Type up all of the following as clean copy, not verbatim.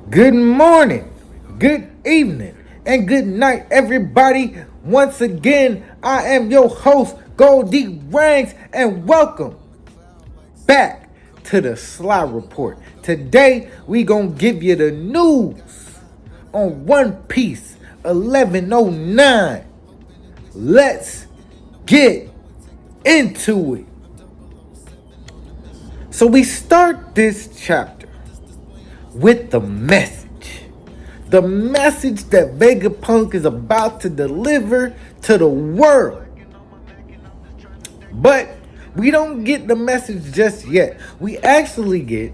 Good morning, good evening, and good night, everybody. Once again, I am your host, Goldie Ranks, and welcome back to the Sly Report. Today, we gonna give you the news on One Piece 1109. Let's get into it. So we start this chapter with the message. The message that Vegapunk is about to deliver to the world. But we don't get the message just yet. We actually get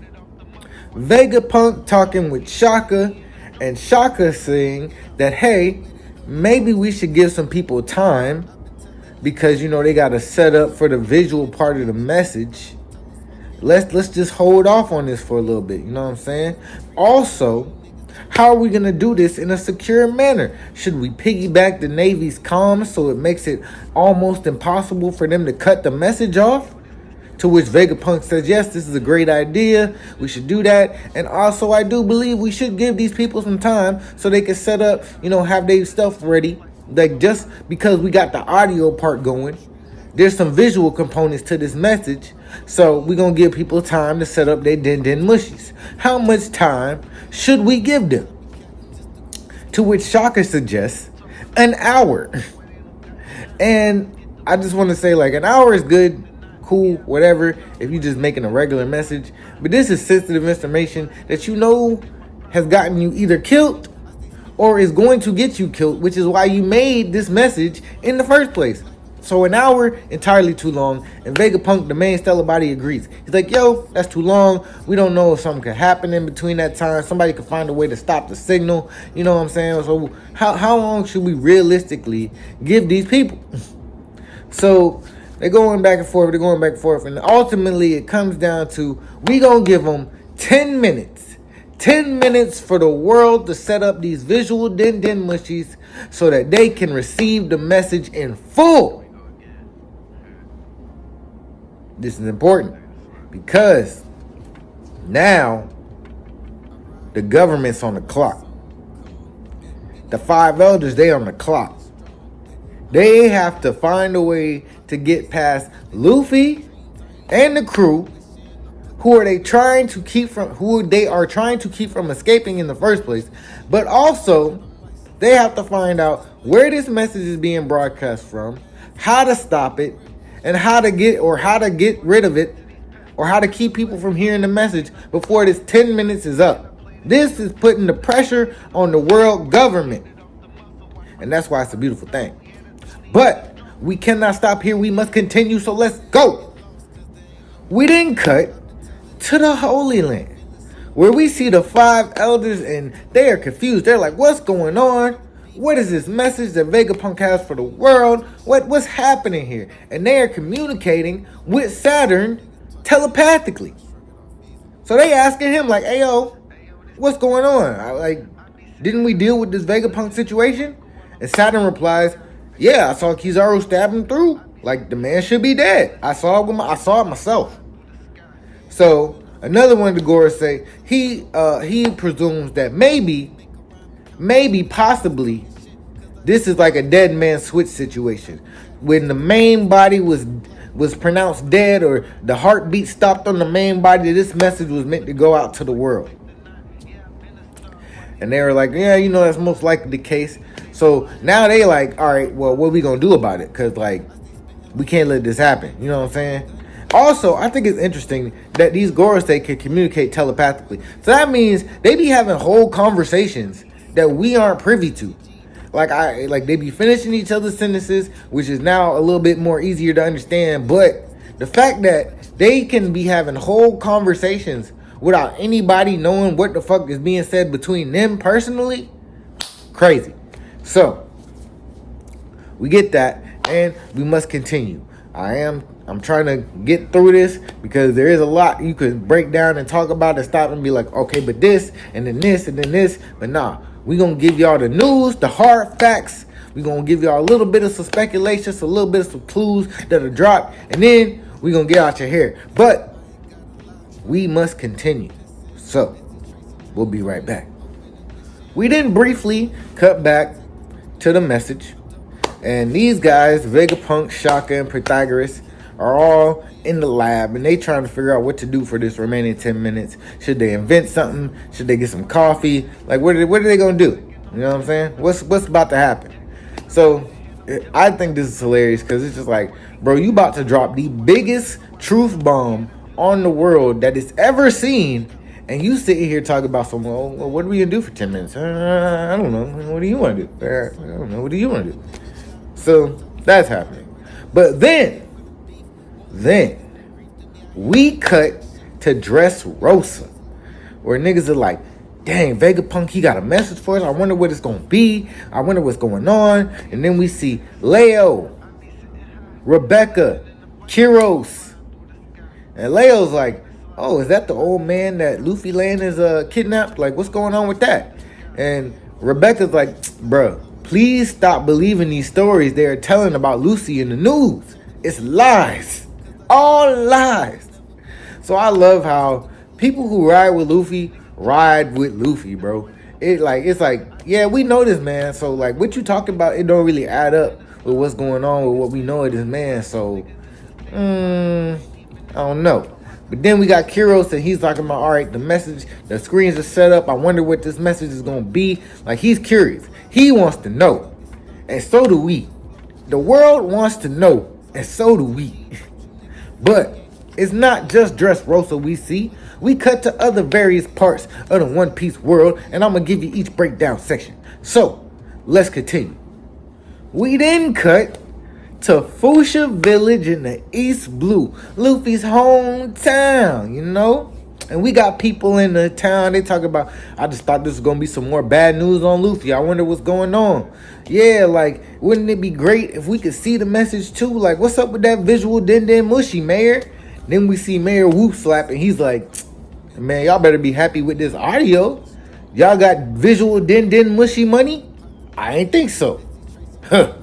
Vegapunk talking with Shaka, and Shaka saying that, hey, maybe we should give some people time because, they got to set up for the visual part of the message. Let's just hold off on this for a little bit. You know what I'm saying? Also, how are we going to do this in a secure manner? Should we piggyback the Navy's comms so it makes it almost impossible for them to cut the message off? To which Vegapunk says, yes, this is a great idea. We should do that. And also, I do believe we should give these people some time so they can set up, have their stuff ready. Like, just because we got the audio part going, there's some visual components to this message. So we're going to give people time to set up their Den Den Mushies. How much time should we give them? To which Shaka suggests an hour. And I just want to say, like, an hour is good, cool, whatever, if you're just making a regular message. But this is sensitive information that has gotten you either killed or is going to get you killed, which is why you made this message in the first place. So an hour, entirely too long. And Vegapunk, the main stellar body, agrees. He's like, yo, that's too long. We don't know if something could happen in between that time. Somebody could find a way to stop the signal. You know what I'm saying? So how long should we realistically give these people? So they're going back and forth. And ultimately it comes down to, we going to give them 10 minutes. 10 minutes for the world to set up these visual Den Den Mushies so that they can receive the message in full. This is important because now the government's on the clock. The five elders, they on the clock. They have to find a way to get past Luffy and the crew who they are trying to keep from escaping in the first place. But also, they have to find out where this message is being broadcast from, how to stop it, and how to get rid of it, or how to keep people from hearing the message before this 10 minutes is up. This is putting the pressure on the world government. And that's why it's a beautiful thing. But we cannot stop here. We must continue. So let's go. We didn't cut to the Holy Land, where we see the five elders and they are confused. They're like, what's going on? What is this message that Vegapunk has for the world? What's happening here? And they are communicating with Saturn telepathically. So they asking him like, hey, yo, what's going on? Didn't we deal with this Vegapunk situation? And Saturn replies, yeah, I saw Kizaru stab him through. Like, the man should be dead. I saw it myself. So another one of the Goras say he presumes that maybe, possibly, this is like a dead man switch situation. When the main body was pronounced dead, or the heartbeat stopped on the main body, this message was meant to go out to the world. And they were like, yeah, that's most likely the case. So now they like, all right, well, what are we going to do about it? Because, like, we can't let this happen. You know what I'm saying? Also, I think it's interesting that these Gorosei can communicate telepathically. So that means they be having whole conversations that we aren't privy to. Like they be finishing each other's sentences, which is now a little bit more easier to understand. But the fact that they can be having whole conversations without anybody knowing what the fuck is being said between them personally, crazy. So we get that, and we must continue. I'm trying to get through this because there is a lot you could break down and talk about and stop and be like, okay, but this, and then this, and then this. But nah, we're going to give y'all the news, the hard facts. We're going to give y'all a little bit of some speculation, a little bit of some clues that'll drop, and then we're going to get out your hair. But we must continue. So, we'll be right back. We then briefly cut back to the message, and these guys, Vegapunk, Shaka, and Pythagoras, are all in the lab, and they trying to figure out what to do for this remaining 10 minutes. Should they invent something? Should they get some coffee? Like, what are they gonna do? You know what I'm saying? What's about to happen? So, I think this is hilarious because it's just like, bro, you about to drop the biggest truth bomb on the world that it's ever seen, and you sitting here talking about some, well, what are we gonna do for 10 minutes? I don't know. What do you want to do? I don't know. What do you want to do? So that's happening. But then we cut to Dressrosa, where niggas are like, dang, Vegapunk, he got a message for us. I wonder what it's gonna be. I wonder what's going on. And then we see Leo, Rebecca, Kyros. And Leo's like, oh, is that the old man that Luffy Land is kidnapped? Like, what's going on with that? And Rebecca's like, bruh, please stop believing these stories they are telling about Lucy in the news. It's lies. All lies. So I love how people who ride with Luffy, bro. It's like, yeah, we know this man. So like what you talking about, it don't really add up with what's going on with what we know of this man. So I don't know. But then we got Kyros and he's talking about, all right, the screens are set up. I wonder what this message is going to be. Like, he's curious. He wants to know. And so do we. The world wants to know. And so do we. But it's not just Dressrosa we see. We cut to other various parts of the One Piece world. And I'm going to give you each breakdown section. So, let's continue. We then cut to Fuchsia Village in the East Blue, Luffy's hometown, you know? And we got people in the town, they talk about, I just thought this was going to be some more bad news on Luffy. I wonder what's going on. Yeah, like, wouldn't it be great if we could see the message too? Like, what's up with that visual Den Den Mushy, Mayor? Then we see Mayor Whoop Slap, and he's like, man, y'all better be happy with this audio. Y'all got visual Den Den Mushy money? I ain't think so. Huh.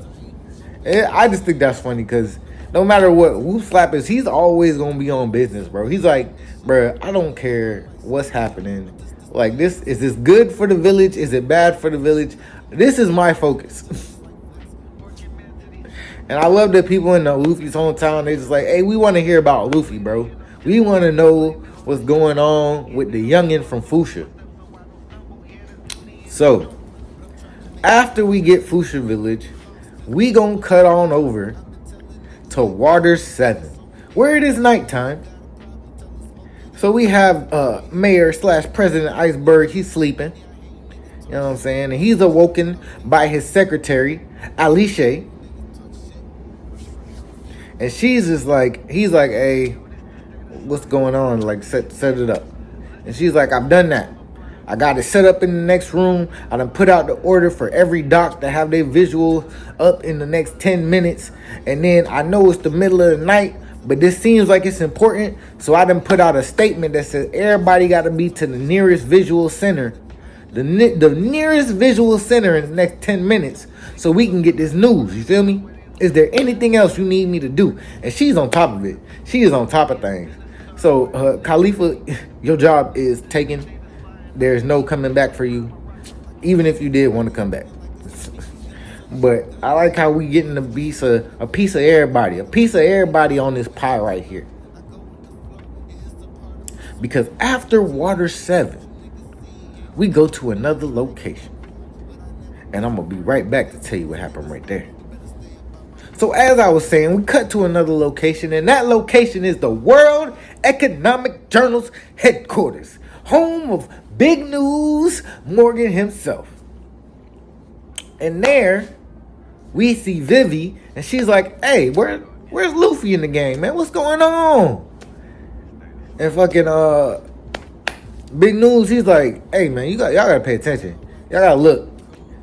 I just think that's funny because no matter what Whoop Slap is, he's always gonna be on business, bro. He's like, bro, I don't care what's happening. Like, is this good for the village? Is it bad for the village? This is my focus. And I love that people in the Luffy's hometown, they just like, hey, we want to hear about Luffy, bro. We want to know what's going on with the youngin from Fuchsia. So, after we get Fuchsia Village, we gonna cut on over to Water 7, where it is nighttime. So we have Mayor / President Iceberg, he's sleeping. You know what I'm saying? And he's awoken by his secretary, Alicia. And she's just like, he's like, hey, what's going on? Like, set it up. And she's like, I've done that. I got it set up in the next room. I done put out the order for every doc to have their visual up in the next 10 minutes. And then I know it's the middle of the night, but this seems like it's important. So I done put out a statement that says everybody got to be to the nearest visual center. The nearest visual center in the next 10 minutes so we can get this news. You feel me? Is there anything else you need me to do? And she's on top of it. She is on top of things. So Khalifa, your job is taken. There's no coming back for you, even if you did want to come back. But I like how we getting a piece of everybody on this pie right here. Because after Water 7, we go to another location. And I'm going to be right back to tell you what happened right there. So as I was saying, we cut to another location, and that location is the World Economic Journal's headquarters, home of Big News Morgan himself. And there, we see Vivi, and she's like, hey, where's Luffy in the game, man? What's going on? And fucking Big News, he's like, hey, man, y'all gotta pay attention. Y'all gotta look.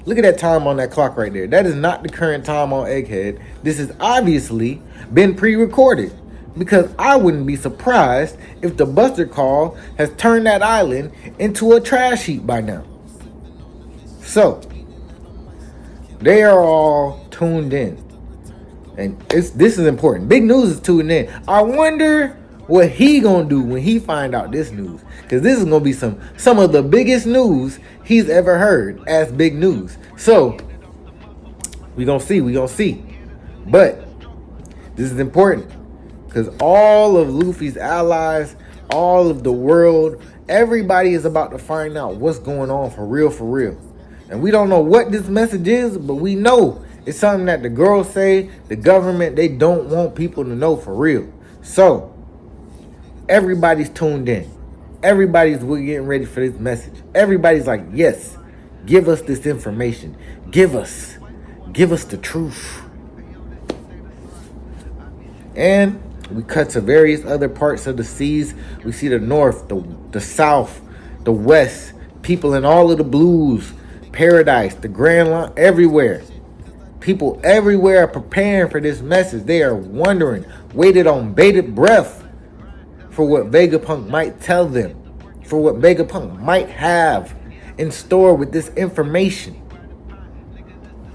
Look at that time on that clock right there. That is not the current time on Egghead. This has obviously been pre-recorded. Because I wouldn't be surprised if the Buster Call has turned that island into a trash heap by now. So, they are all tuned in. And this is important. Big News is tuned in. I wonder what he gonna do when he find out this news. Because this is gonna be some of the biggest news he's ever heard as big news. So we gonna see. But this is important because all of Luffy's allies, all of the world, everybody is about to find out what's going on for real. And we don't know what this message is, but we know it's something that the girls say, the government, they don't want people to know for real. So everybody's tuned in. Everybody's getting ready for this message. Everybody's like, yes, give us this information. Give us the truth. And we cut to various other parts of the seas. We see the north, the south, the west, people in all of the blues, paradise, the Grand Line, everywhere. People everywhere are preparing for this message. They are wondering, waited on bated breath for what Vegapunk might tell them, for what Vegapunk might have in store with this information.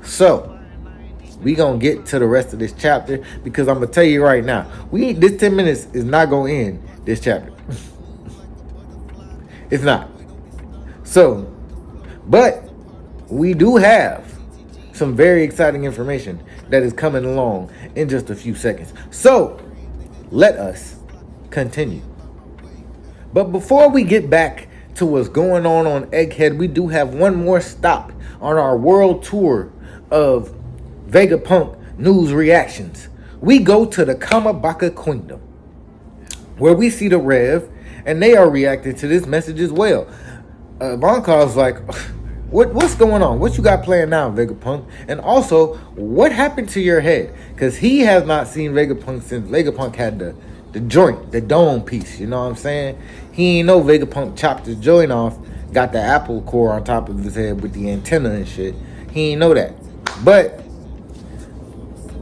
So we gonna get to the rest of this chapter because I'm gonna tell you right now, this 10 minutes is not gonna end this chapter. It's not. So, but we do have some very exciting information that is coming along in just a few seconds. So let us continue. But before we get back to what's going on Egghead, we do have one more stop on our world tour of Vegapunk news reactions. We go to the Kamabaka Kingdom, where we see the Rev, and they are reacting to this message as well. Vonkov's like, what's going on? What you got playing now, Vegapunk? And also, what happened to your head? Because he has not seen Vegapunk since Vegapunk had the joint, the dome piece. You know what I'm saying? He ain't know Vegapunk chopped his joint off, got the apple core on top of his head with the antenna and shit. He ain't know that. But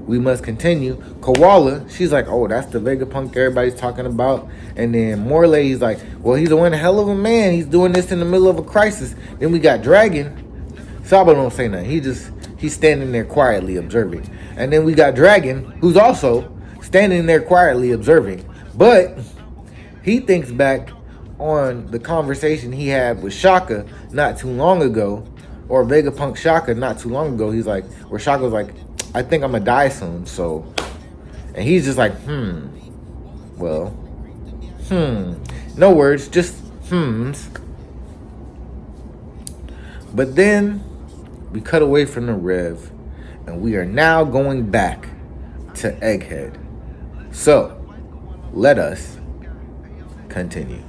we must continue. Koala, she's like, oh, that's the Vegapunk everybody's talking about. And then Morley's like, well, he's one hell of a man. He's doing this in the middle of a crisis. Then we got Dragon. Sabo don't say nothing. He's standing there quietly observing. And then we got Dragon, who's also standing there quietly observing. But he thinks back on the conversation he had with Shaka not too long ago, or Vegapunk Shaka not too long ago. He's like, where Shaka's like, I think I'm gonna die soon, so. And he's just like, no words, just hmms. But then we cut away from the Rev, and we are now going back to Egghead. So let us continue.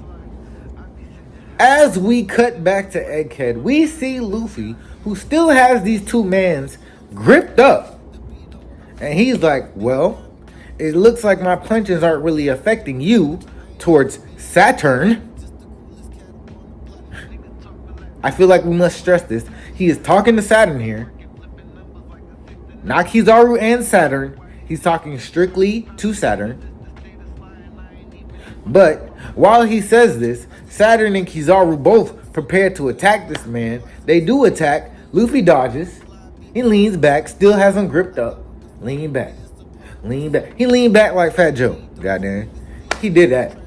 As we cut back to Egghead, we see Luffy, who still has these two mans gripped up. And he's like, well, it looks like my punches aren't really affecting you towards Saturn. I feel like we must stress this. He is talking to Saturn here. Not Kizaru and Saturn. He's talking strictly to Saturn. But while he says this, Saturn and Kizaru both prepare to attack this man. They do attack. Luffy dodges. He leans back, still has him gripped up. Lean back. He leaned back like Fat Joe. Goddamn. He did that.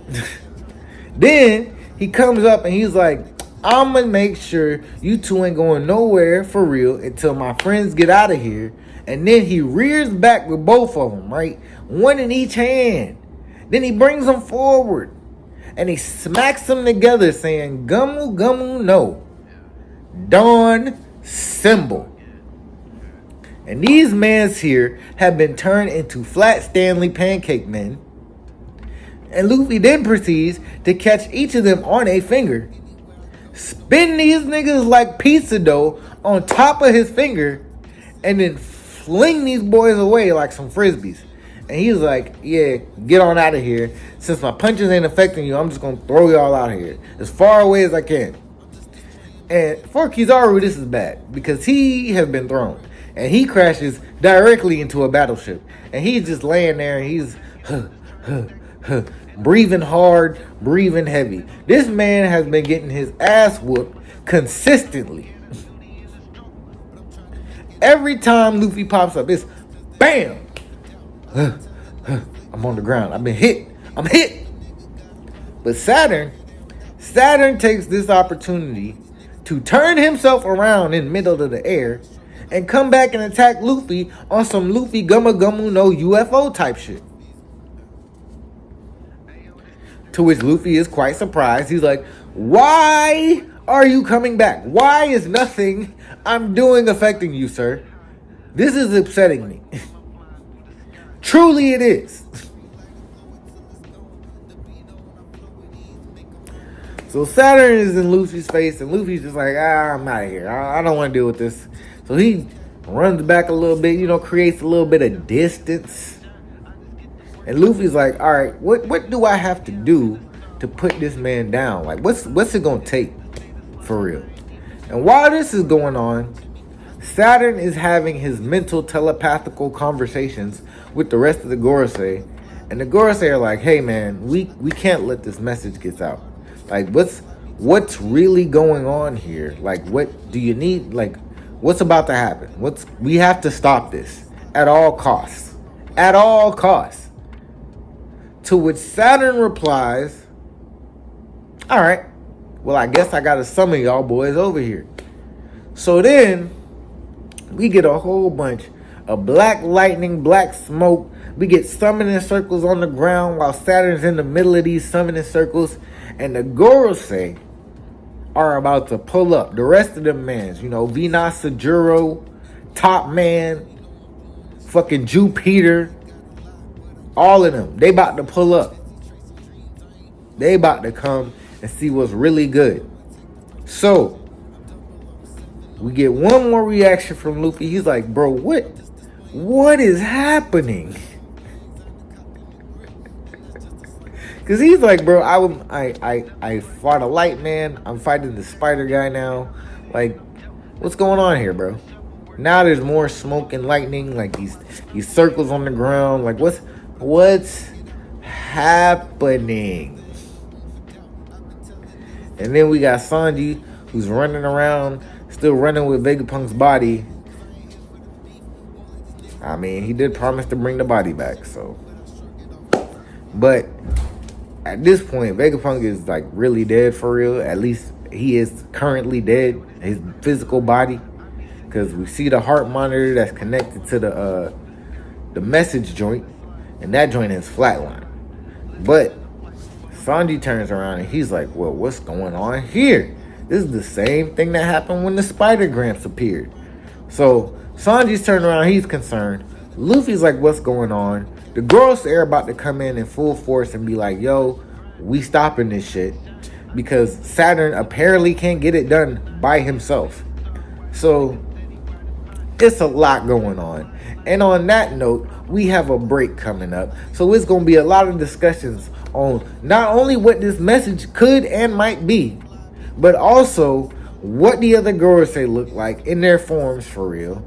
Then he comes up and he's like, I'm going to make sure you two ain't going nowhere for real until my friends get out of here. And then he rears back with both of them, right? One in each hand. Then he brings them forward. And he smacks them together saying, Gumu Gumu no. Dawn symbol. And these mans here have been turned into flat Stanley pancake men. And Luffy then proceeds to catch each of them on a finger, spin these niggas like pizza dough on top of his finger, and then fling these boys away like some frisbees. And he's like, yeah, get on out of here. Since my punches ain't affecting you, I'm just going to throw y'all out of here as far away as I can. And for Kizaru, this is bad because he has been thrown. And he crashes directly into a battleship. And he's just laying there and he's breathing hard, breathing heavy. This man has been getting his ass whooped consistently. Every time Luffy pops up, it's BAM! I'm on the ground. I've been hit. I'm hit. But Saturn takes this opportunity to turn himself around in the middle of the air and come back and attack Luffy on some Luffy Gumma Gummu no UFO type shit. To which Luffy is quite surprised. He's like, why are you coming back? Why is nothing I'm doing affecting you, sir? This is upsetting me. Truly it is. So Saturn is in Luffy's face, and Luffy's just like, I'm out of here. I don't want to deal with this. So he runs back a little bit, creates a little bit of distance. And Luffy's like, all right, what do I have to do to put this man down? Like, what's it gonna take for real? And while this is going on, Saturn is having his mental telepathical conversations with the rest of the Gorosei. And the Gorosei are like, hey man, we can't let this message get out. Like, what's really going on here? Like, what do you need? Like, what's about to happen? We have to stop this at all costs. At all costs. To which Saturn replies, all right, well, I guess I gotta summon y'all boys over here. So then we get a whole bunch of black lightning, black smoke. We get summoning circles on the ground while Saturn's in the middle of these summoning circles. And the Gorosei are about to pull up. The rest of them mans, Venus Sajuro, Top Man, fucking Jupiter, all of them. They about to pull up. They about to come and see what's really good. So we get one more reaction from Luffy. He's like, bro, what is happening? Cause he's like, bro, I fought a light man. I'm fighting the spider guy now. Like, what's going on here, bro? Now there's more smoke and lightning. Like these circles on the ground. Like what's happening? And then we got Sanji, who's running around, still running with Vegapunk's body. I mean, he did promise to bring the body back, so. But at this point, Vegapunk is like really dead for real. At least he is currently dead. His physical body, because we see the heart monitor that's connected to the message joint, and that joint is flatline. But Sanji turns around and he's like, well, what's going on here? This is the same thing that happened when the Spider Gramps appeared. So Sanji's turning around, he's concerned. Luffy's like, what's going on? The girls are about to come in full force and be like, yo, we stopping this shit. Because Saturn apparently can't get it done by himself. So it's a lot going on. And on that note, we have a break coming up. So it's going to be a lot of discussions on not only what this message could and might be, but also what the other Gorosei look like in their forms for real.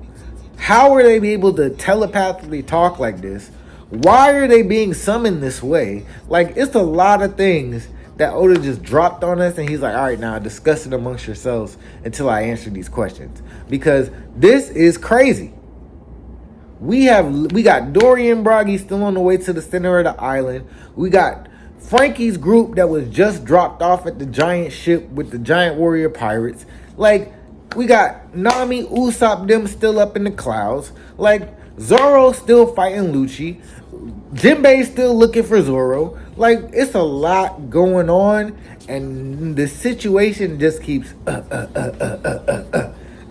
How are they able to telepathically talk like this? Why are they being summoned this way? Like, it's a lot of things that Oda just dropped on us, and he's like, all right, now discuss it amongst yourselves until I answer these questions. Because this is crazy. We got Dorian Bragi still on the way to the center of the island. We got Frankie's group that was just dropped off at the giant ship with the giant warrior pirates. Like, we got Nami, Usopp, them still up in the clouds. Like, Zoro still fighting Lucci. Jinbei's still looking for Zoro. Like, it's a lot going on, and the situation just keeps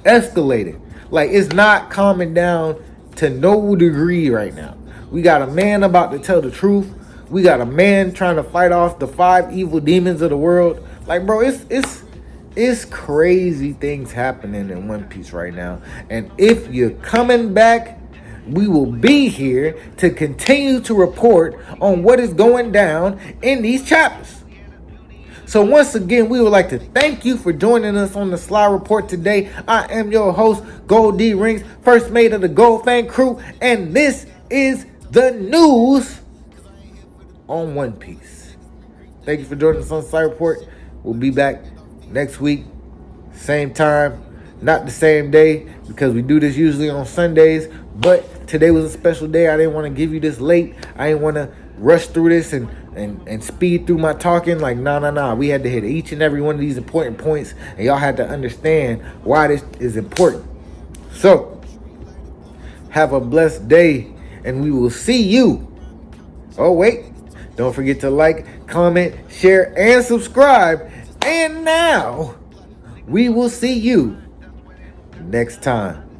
escalating. Like, it's not calming down to no degree right now. We got a man about to tell the truth. We got a man trying to fight off the 5 evil demons of the world. Like, bro, it's crazy things happening in One Piece right now. And if you're coming back, we will be here to continue to report on what is going down in these chapters. So once again, we would like to thank you for joining us on the Sly Report today. I am your host, Gold D Rings, first mate of the Gold Fang crew, and this is the news on One Piece. Thank you for joining us on Sly Report. We'll be back next week, same time, not the same day, because we do this usually on Sundays, but today was a special day. I didn't want to give you this late. I didn't want to rush through this and and speed through my talking. Like, nah. We had to hit each and every one of these important points, and y'all had to understand why this is important. So, have a blessed day, and we will see you. Oh, wait. Don't forget to like, comment, share, and subscribe. And now, we will see you next time.